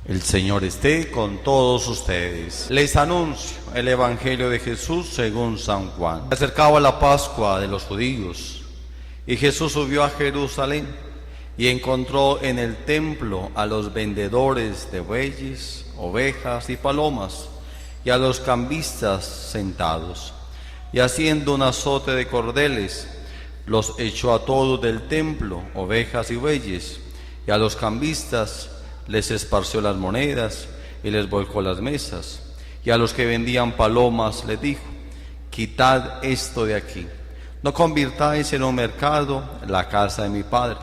El Señor esté con todos ustedes. Les anuncio el Evangelio de Jesús según San Juan. Se acercaba la Pascua de los judíos y Jesús subió a Jerusalén y encontró en el templo a los vendedores de bueyes, ovejas y palomas y a los cambistas sentados. Y haciendo un azote de cordeles, los echó a todos del templo, ovejas y bueyes, y a los cambistas les esparció las monedas y les volcó las mesas. Y a los que vendían palomas les dijo: quitad esto de aquí, no convirtáis en un mercado la casa de mi Padre.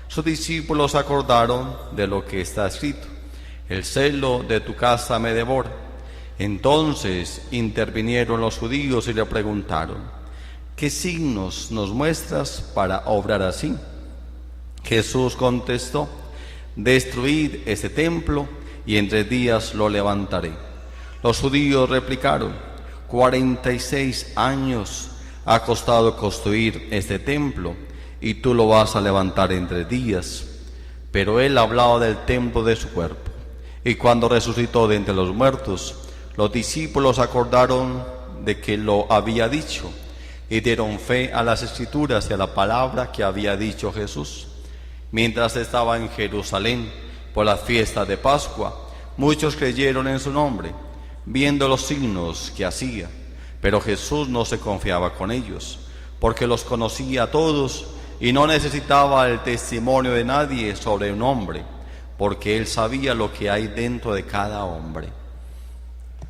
Sus discípulos acordaron de lo que está escrito: el celo de tu casa me devora. Entonces intervinieron los judíos y le preguntaron: ¿qué signos nos muestras para obrar así? Jesús contestó: destruid este templo y en 3 días lo levantaré. Los judíos replicaron: 46 años ha costado construir este templo y tú lo vas a levantar en 3 días. Pero él hablaba del templo de su cuerpo. Y cuando resucitó de entre los muertos, los discípulos acordaron de que lo había dicho y dieron fe a las Escrituras y a la palabra que había dicho Jesús. Mientras estaba en Jerusalén por la fiesta de Pascua, muchos creyeron en su nombre, viendo los signos que hacía. Pero Jesús no se confiaba con ellos, porque los conocía a todos y no necesitaba el testimonio de nadie sobre un hombre, porque él sabía lo que hay dentro de cada hombre.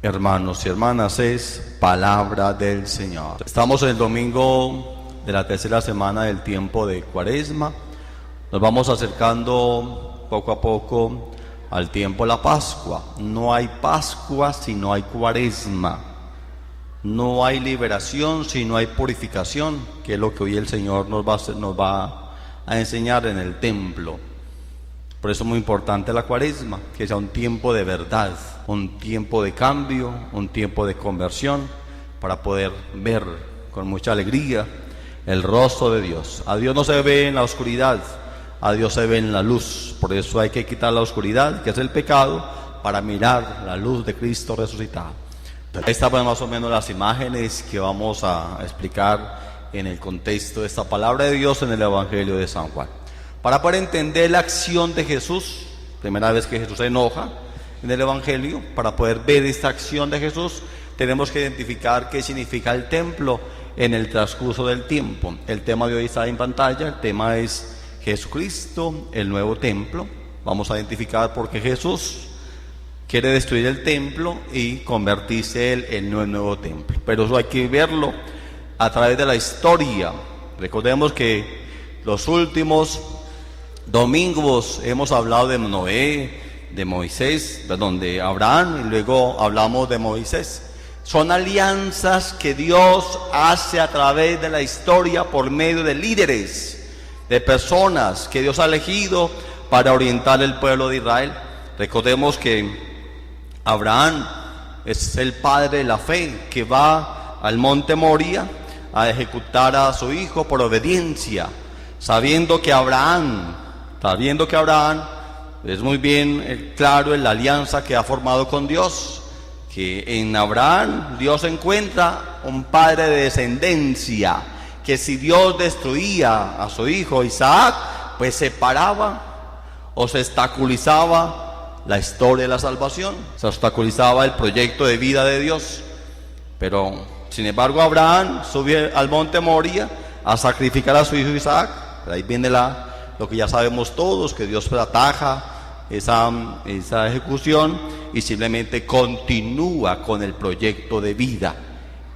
Hermanos y hermanas, es palabra del Señor. Estamos en el domingo de la 3ª semana del tiempo de Cuaresma. Nos vamos acercando poco a poco al tiempo de la Pascua. No hay Pascua si no hay Cuaresma. No hay liberación si no hay purificación, que es lo que hoy el Señor nos va a enseñar en el templo. Por eso es muy importante la Cuaresma, que sea un tiempo de verdad, un tiempo de cambio, un tiempo de conversión, para poder ver con mucha alegría el rostro de Dios. A Dios no se ve en la oscuridad, a Dios se ve en la luz. Por eso hay que quitar la oscuridad, que es el pecado, para mirar la luz de Cristo resucitado. Estas son más o menos las imágenes que vamos a explicar en el contexto de esta palabra de Dios en el Evangelio de San Juan. Para poder entender la acción de Jesús, primera vez que Jesús se enoja en el Evangelio, para poder ver esta acción de Jesús, tenemos que identificar qué significa el templo en el transcurso del tiempo. El tema de hoy está en pantalla, el tema es Jesucristo, el nuevo templo. Vamos a identificar por qué Jesús quiere destruir el templo y convertirse él en el nuevo templo. Pero eso hay que verlo a través de la historia. Recordemos que los últimos domingos hemos hablado de Noé, de Moisés, de Abraham, y luego hablamos de Moisés. Son alianzas que Dios hace a través de la historia por medio de líderes, de personas que Dios ha elegido para orientar el pueblo de Israel. Recordemos que Abraham es el padre de la fe, que va al monte Moria a ejecutar a su hijo por obediencia, sabiendo que Abraham es muy bien claro en la alianza que ha formado con Dios, que en Abraham Dios encuentra un padre de descendencia, que si Dios destruía a su hijo Isaac, pues se paraba o se obstaculizaba la historia de la salvación, se obstaculizaba el proyecto de vida de Dios. Pero sin embargo Abraham sube al monte Moria a sacrificar a su hijo Isaac. Pero ahí viene lo que ya sabemos todos, que Dios ataja esa ejecución y simplemente continúa con el proyecto de vida.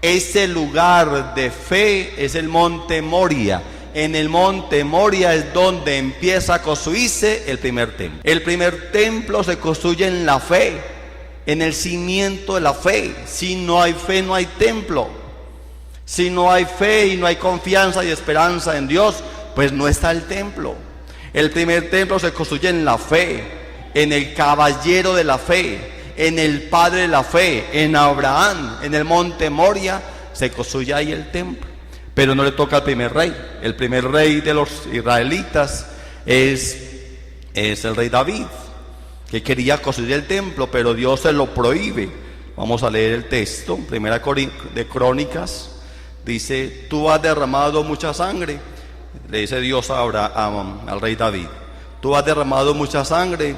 Ese lugar de fe es el monte Moria. En el monte Moria es donde empieza a construirse el primer templo. El primer templo se construye en la fe, en el cimiento de la fe. Si no hay fe, no hay templo. Si no hay fe y no hay confianza y esperanza en Dios, pues no está el templo. El primer templo se construye en la fe, en el caballero de la fe, en el padre de la fe, en Abraham. En el monte Moria se construye ahí el templo. Pero no le toca al primer rey. El primer rey de los israelitas es el rey David. que quería construir el templo, pero Dios se lo prohíbe. Vamos a leer el texto, Primera de Crónicas, dice: tú has derramado mucha sangre, le dice Dios al rey David, tú has derramado mucha sangre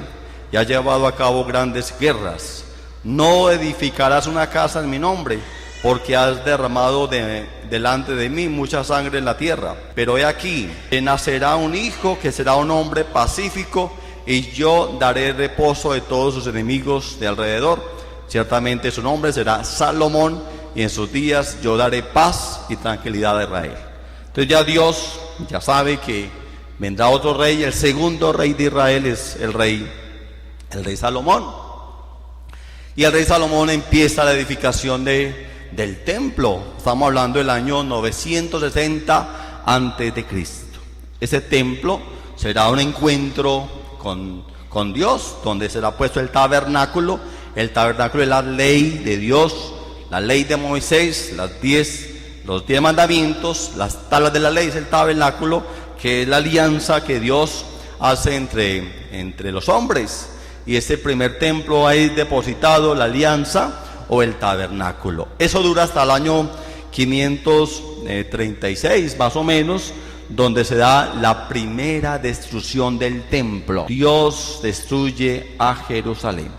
y has llevado a cabo grandes guerras. No edificarás una casa en mi nombre, porque has derramado delante de mí mucha sangre en la tierra. Pero he aquí, que nacerá un hijo que será un hombre pacífico, y yo daré reposo de todos sus enemigos de alrededor. Ciertamente su nombre será Salomón, y en sus días yo daré paz y tranquilidad a Israel. Entonces ya Dios ya sabe que vendrá otro rey. El segundo rey de Israel es el rey Salomón. Y el rey Salomón empieza la edificación del templo. Estamos hablando del año 960 antes de Cristo. Ese templo será un encuentro con Dios, donde será puesto el tabernáculo. El tabernáculo es la ley de Dios, la ley de Moisés, los 10 mandamientos, las tablas de la ley. Es el tabernáculo, que es la alianza que Dios hace entre los hombres. Y ese primer templo ahí depositado, la alianza o el tabernáculo. Eso dura hasta el año 536 más o menos, donde se da la primera destrucción del templo. Dios destruye a Jerusalén.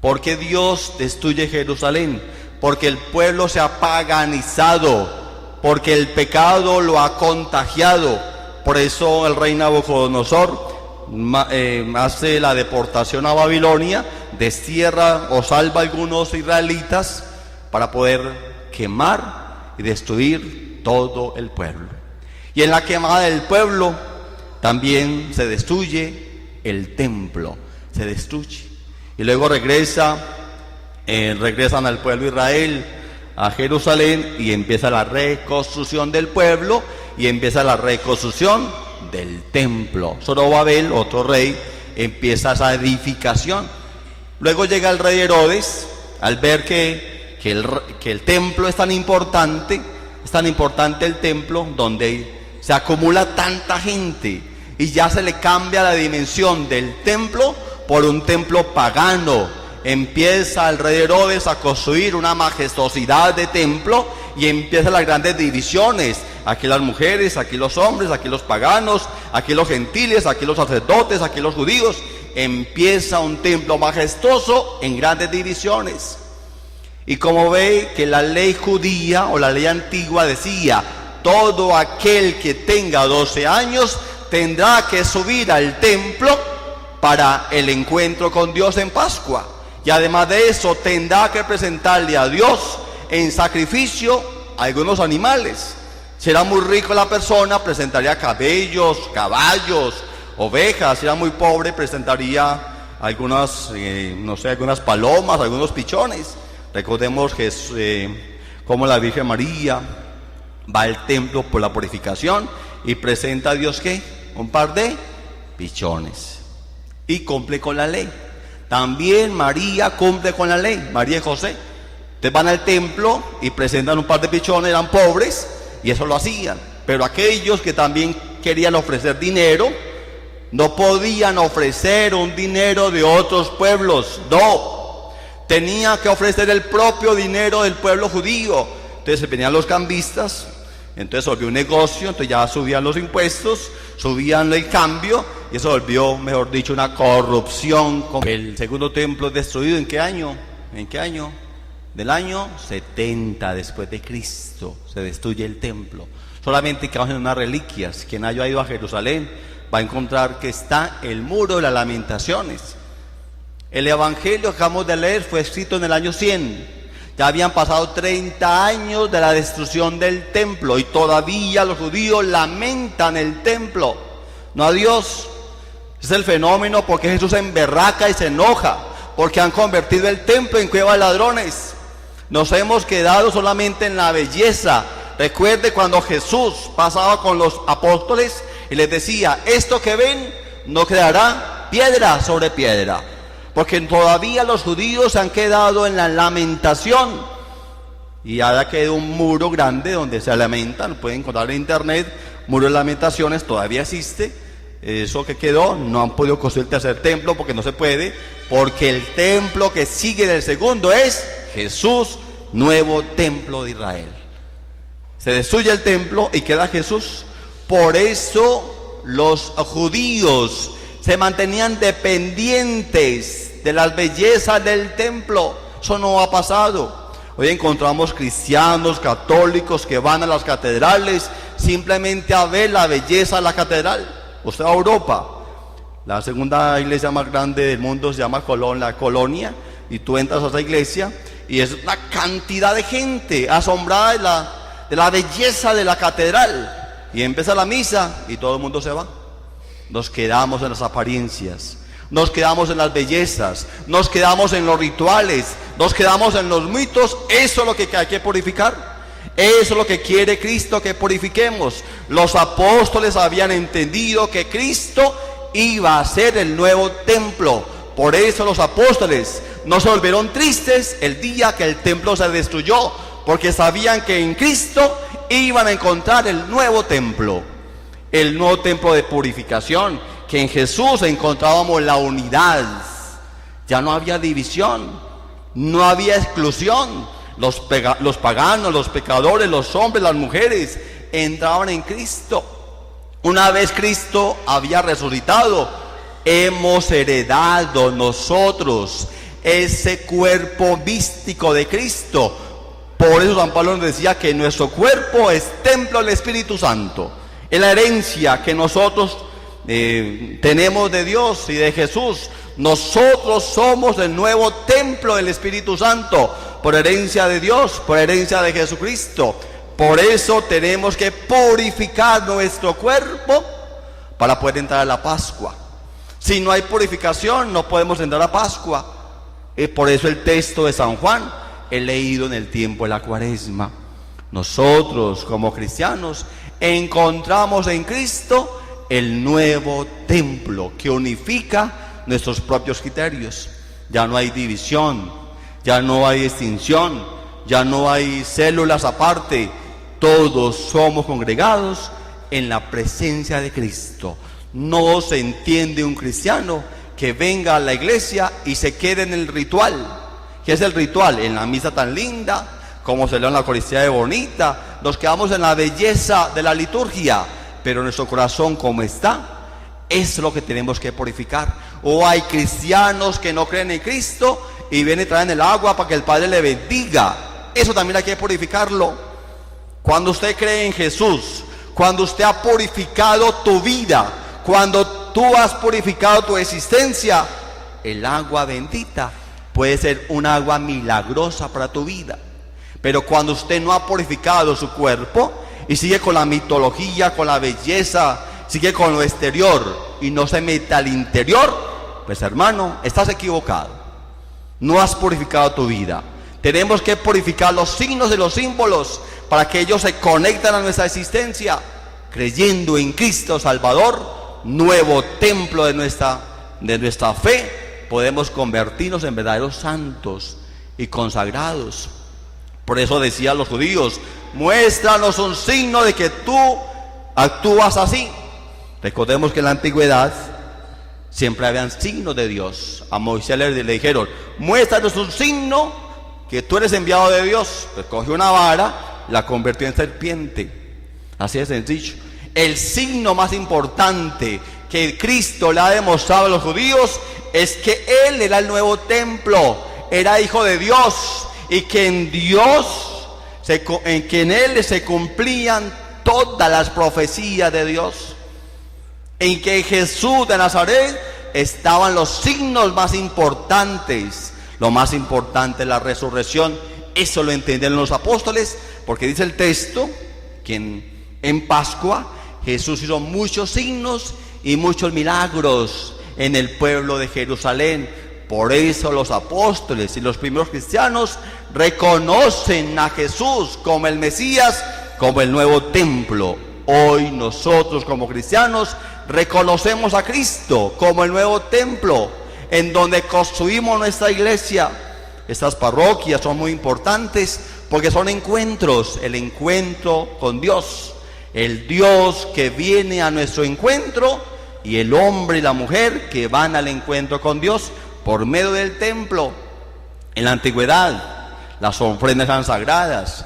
¿Por qué Dios destruye Jerusalén? Porque el pueblo se ha paganizado, porque el pecado lo ha contagiado. Por eso el rey Nabucodonosor hace la deportación a Babilonia, destierra o salva a algunos israelitas para poder quemar y destruir todo el pueblo. Y en la quemada del pueblo también se destruye el templo, se destruye. Y luego regresan al pueblo de Israel a Jerusalén, y empieza la reconstrucción del pueblo y empieza la reconstrucción del templo. Zorobabel, otro rey, empieza esa edificación. Luego llega el rey Herodes, al ver que el templo es tan importante el templo, donde se acumula tanta gente, y ya se le cambia la dimensión del templo por un templo pagano. Empieza el rey Herodes a construir una majestuosidad de templo, y empiezan las grandes divisiones. Aquí las mujeres, aquí los hombres, aquí los paganos, aquí los gentiles, aquí los sacerdotes, aquí los judíos. Empieza un templo majestuoso en grandes divisiones. Y como ve que la ley judía o la ley antigua decía: todo aquel que tenga 12 años tendrá que subir al templo para el encuentro con Dios en Pascua. Y además de eso tendrá que presentarle a Dios en sacrificio algunos animales. Si era muy rico la persona, presentaría cabellos, caballos, ovejas. Si era muy pobre, presentaría algunas palomas, algunos pichones. Recordemos que como la Virgen María va al templo por la purificación y presenta a Dios, ¿qué? Un par de pichones. Y cumple con la ley. También María cumple con la ley, María y José. Ustedes van al templo y presentan un par de pichones, eran pobres, y eso lo hacían. Pero aquellos que también querían ofrecer dinero, no podían ofrecer un dinero de otros pueblos, no. Tenía que ofrecer el propio dinero del pueblo judío. Entonces venían los cambistas, entonces volvió un negocio, entonces ya subían los impuestos, subían el cambio, y eso volvió, mejor dicho, una corrupción. El segundo templo es destruido, ¿en qué año? ¿En qué año? Del año 70 después de Cristo se destruye el templo. Solamente quedamos en unas reliquias. Quien haya ido a Jerusalén va a encontrar que está el muro de las lamentaciones. El evangelio que acabamos de leer fue escrito en el año 100. Ya habían pasado 30 años de la destrucción del templo, y todavía los judíos lamentan el templo, no a Dios. Es el fenómeno porque Jesús se emberraca y se enoja, porque han convertido el templo en cueva de ladrones. Nos hemos quedado solamente en la belleza. Recuerde cuando Jesús pasaba con los apóstoles y les decía: esto que ven no quedará piedra sobre piedra, porque todavía los judíos se han quedado en la lamentación. Y ahora queda un muro grande donde se lamentan, pueden encontrar en internet, muro de lamentaciones, todavía existe. eso que quedó, no han podido construir el tercer templo porque no se puede, porque el templo que sigue del segundo es Jesús, nuevo templo de Israel. Se destruye el templo y queda Jesús. Por eso los judíos se mantenían dependientes de las bellezas del templo. Eso no ha pasado. Hoy encontramos cristianos, católicos que van a las catedrales simplemente a ver la belleza de la catedral. Usted va a Europa, la segunda iglesia más grande del mundo se llama la Colonia, y tú entras a esa iglesia y es una cantidad de gente asombrada de la belleza de la catedral, y empieza la misa y todo el mundo se va. Nos quedamos en las apariencias, nos quedamos en las bellezas, nos quedamos en los rituales, nos quedamos en los mitos. Eso es lo que hay que purificar. Eso es lo que quiere Cristo, que purifiquemos. Los apóstoles habían entendido que Cristo iba a ser el nuevo templo. Por eso los apóstoles no se volvieron tristes el día que el templo se destruyó, porque sabían que en Cristo iban a encontrar el nuevo templo de purificación, que en Jesús encontrábamos la unidad. Ya no había división, no había exclusión. Los paganos, los pecadores, los hombres, las mujeres entraban en Cristo. Una vez Cristo había resucitado, hemos heredado nosotros ese cuerpo místico de Cristo. Por eso San Pablo nos decía que nuestro cuerpo es templo del Espíritu Santo. Es la herencia que nosotros tenemos de Dios y de Jesús. Nosotros somos el nuevo templo del Espíritu Santo, por herencia de Dios, por herencia de Jesucristo. Por eso tenemos que purificar nuestro cuerpo para poder entrar a la Pascua. Si no hay purificación, no podemos entrar a Pascua. Por eso el texto de San Juan he leído en el tiempo de la Cuaresma. Nosotros como cristianos encontramos en Cristo el nuevo templo que unifica nuestros propios criterios. Ya no hay división, ya no hay extinción, ya no hay células aparte. Todos somos congregados en la presencia de Cristo. No se entiende un cristiano que venga a la iglesia y se quede en el ritual. ¿Qué es el ritual? En la misa tan linda, como se lee en la Eucaristía de bonita, nos quedamos en la belleza de la liturgia, pero nuestro corazón, ¿cómo está? Es lo que tenemos que purificar. O hay cristianos que no creen en Cristo y vienen y traen el agua para que el Padre le bendiga. Eso también hay que purificarlo. Cuando usted cree en Jesús, cuando usted ha purificado tu vida, cuando tú has purificado tu existencia, el agua bendita puede ser un agua milagrosa para tu vida. Pero cuando usted no ha purificado su cuerpo y sigue con la mitología, con la belleza, sigue con lo exterior y no se mete al interior, pues hermano, estás equivocado. No has purificado tu vida. Tenemos que purificar los signos y los símbolos para que ellos se conecten a nuestra existencia, creyendo en Cristo Salvador, nuevo templo de nuestra fe. Podemos convertirnos en verdaderos santos y consagrados. Por eso decían los judíos: muéstranos un signo de que tú actúas así. Recordemos que en la antigüedad siempre habían signos de Dios. A Moisés le dijeron: muéstranos un signo que tú eres enviado de Dios. Pues cogió una vara, la convirtió en serpiente. Así de sencillo. El signo más importante que Cristo le ha demostrado a los judíos es que Él era el nuevo templo, era hijo de Dios, y que en Él se cumplían todas las profecías de Dios. En que Jesús de Nazaret estaban los signos más importantes. Lo más importante es la resurrección. Eso lo entendieron los apóstoles, porque dice el texto que en Pascua Jesús hizo muchos signos y muchos milagros en el pueblo de Jerusalén. Por eso los apóstoles y los primeros cristianos reconocen a Jesús como el Mesías, como el nuevo templo. Hoy nosotros como cristianos reconocemos a Cristo como el nuevo templo en donde construimos nuestra iglesia. Estas parroquias son muy importantes porque son encuentros, el encuentro con Dios. El Dios que viene a nuestro encuentro y el hombre y la mujer que van al encuentro con Dios por medio del templo. En la antigüedad, las ofrendas eran sagradas,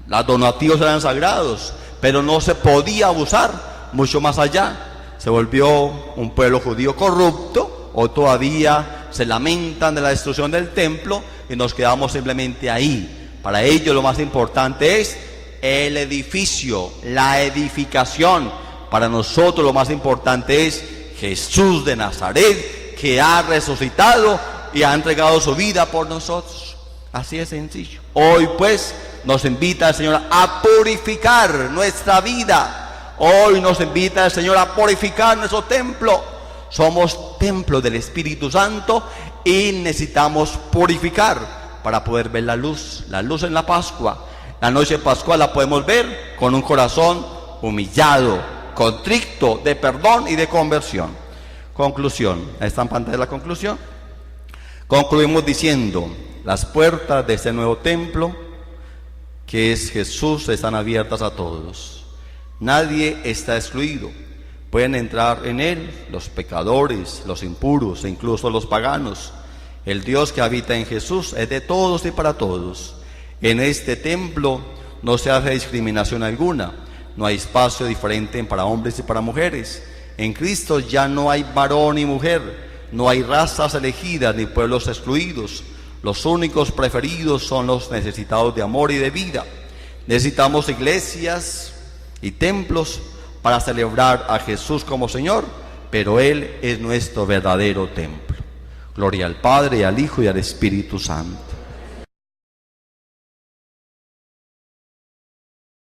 los donativos eran sagrados, pero no se podía abusar mucho más allá. Se volvió un pueblo judío corrupto, o todavía se lamentan de la destrucción del templo y nos quedamos simplemente ahí. Para ellos lo más importante es el edificio, la edificación. Para nosotros lo más importante es Jesús de Nazaret, que ha resucitado y ha entregado su vida por nosotros. Así de sencillo. Hoy pues nos invita el Señor a purificar nuestra vida. Hoy nos invita el Señor a purificar nuestro templo. Somos templo del Espíritu Santo y necesitamos purificar para poder ver la luz en la Pascua. La noche pascual la podemos ver con un corazón humillado, contrito, de perdón y de conversión. Conclusión, ahí está en pantalla la conclusión. Concluimos diciendo: las puertas de este nuevo templo, que es Jesús, están abiertas a todos. Nadie está excluido. Pueden entrar en él los pecadores, los impuros e incluso los paganos. El Dios que habita en Jesús es de todos y para todos. En este templo no se hace discriminación alguna. No hay espacio diferente para hombres y para mujeres. En Cristo ya no hay varón ni mujer. No hay razas elegidas ni pueblos excluidos. Los únicos preferidos son los necesitados de amor y de vida. Necesitamos iglesias y templos para celebrar a Jesús como Señor, pero Él es nuestro verdadero templo. Gloria al Padre, al Hijo y al Espíritu Santo.